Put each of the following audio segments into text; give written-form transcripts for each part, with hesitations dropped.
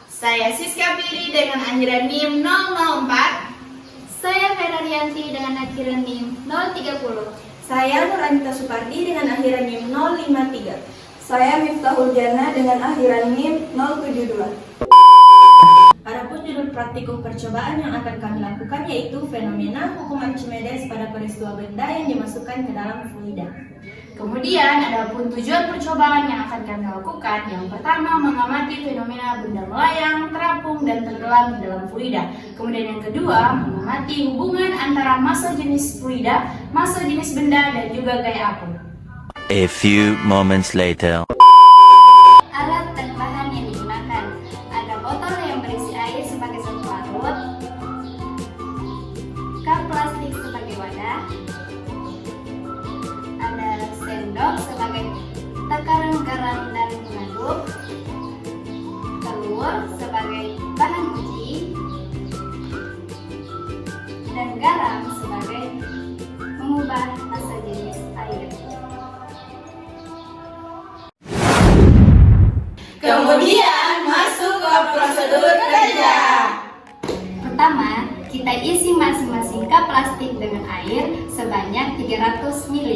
Saya Siska Piri dengan akhiran NIM 004. Saya Ferarianti dengan akhiran NIM 030. Saya Nuranita Supardi dengan akhiran NIM 053. Saya Miftahul Jana dengan akhiran NIM 072. Adapun judul praktikum percobaan yang akan kami lakukan yaitu fenomena hukum Archimedes pada peristiwa benda yang dimasukkan ke dalam fluida. Kemudian ada pun tujuan percobaan yang akan kami lakukan. Yang pertama, mengamati fenomena benda melayang, terapung, dan tenggelam di dalam fluida. Kemudian yang kedua, mengamati hubungan antara massa jenis fluida, massa jenis benda, dan juga gaya apung. A few moments later. Alat dan bahan yang digunakan. Ada botol yang berisi air sebagai satu larut, cup plastik sebagai wadah, ada sendok sebagai takaran garam dan pengaduk, telur sebagai bahan uji, dan garam sebagai mengubah massa jenis air. Kemudian masuk ke prosedur kerja. Pertama, kita isi masing-masing cup plastik dengan air sebanyak 300 ml.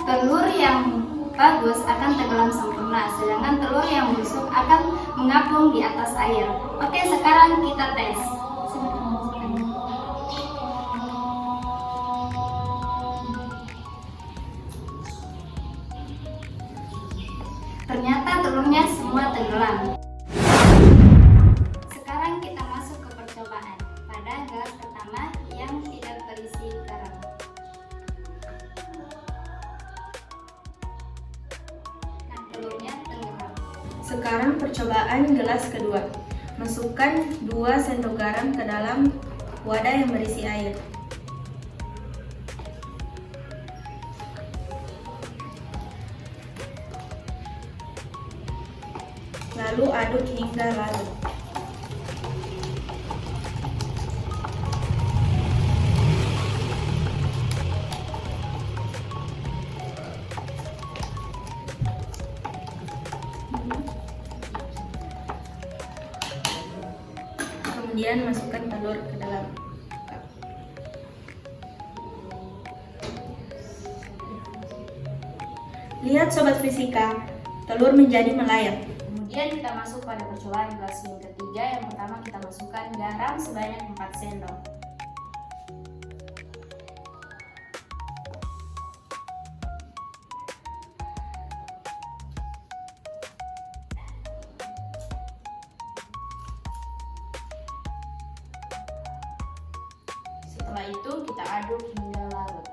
Telur yang bagus akan tenggelam sempurna, sedangkan telur yang busuk akan mengapung di atas air. Oke, sekarang kita tes. Ternyata telurnya semua tenggelam. Sekarang kita masuk ke percobaan pada gelas pertama yang tidak berisi garam. Telurnya tenggelam. Sekarang percobaan gelas kedua. Masukkan 2 sendok garam ke dalam wadah yang berisi air. Lalu aduk hingga larut. Kemudian masukkan telur ke dalam cup. Lihat sobat fisika, telur menjadi melayang. Kemudian kita masuk pada percobaan gelas yang ketiga. Yang pertama kita masukkan garam sebanyak 4 sendok. Setelah itu kita aduk hingga larut.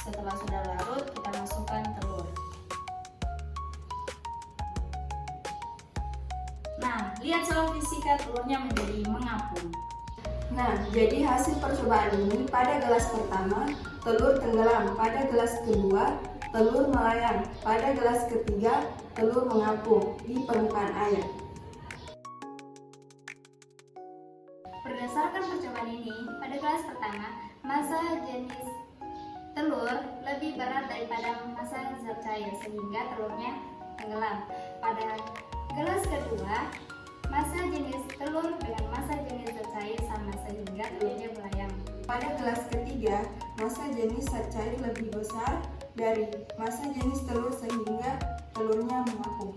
Setelah sudah larut, kita masukkan telur. Nah, lihat soal fisika, telurnya menjadi mengapung. Nah, jadi hasil percobaan ini pada gelas pertama, telur tenggelam. Pada gelas kedua, telur melayang. Pada gelas ketiga, telur mengapung di permukaan air. Berdasarkan percobaan ini, pada gelas pertama, massa jenis telur lebih berat daripada massa zat cair sehingga telurnya tenggelam. Pada gelas kedua, massa jenis telur dengan massa jenis zat cair sama sehingga telurnya melayang. Pada gelas ketiga, massa jenis zat cair lebih besar dari massa jenis telur sehingga telurnya mengapung.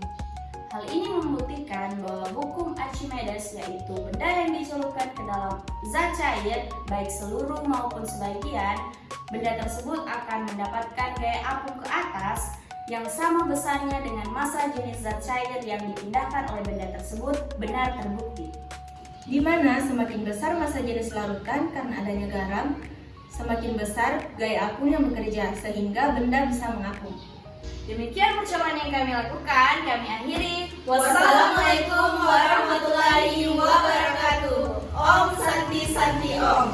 Hal ini membuktikan bahwa hukum Archimedes, yaitu benda yang dicelupkan ke dalam zat cair, baik seluruh maupun sebagian, benda tersebut akan mendapatkan gaya apung ke atas yang sama besarnya dengan massa jenis zat cair yang dipindahkan oleh benda tersebut benar terbukti. Di mana semakin besar massa jenis larutan karena adanya garam, semakin besar gaya apung yang bekerja sehingga benda bisa mengapung. Demikian percobaan yang kami lakukan, kami akhiri. Wassalamualaikum warahmatullahi wabarakatuh. Om Santi Santi Om.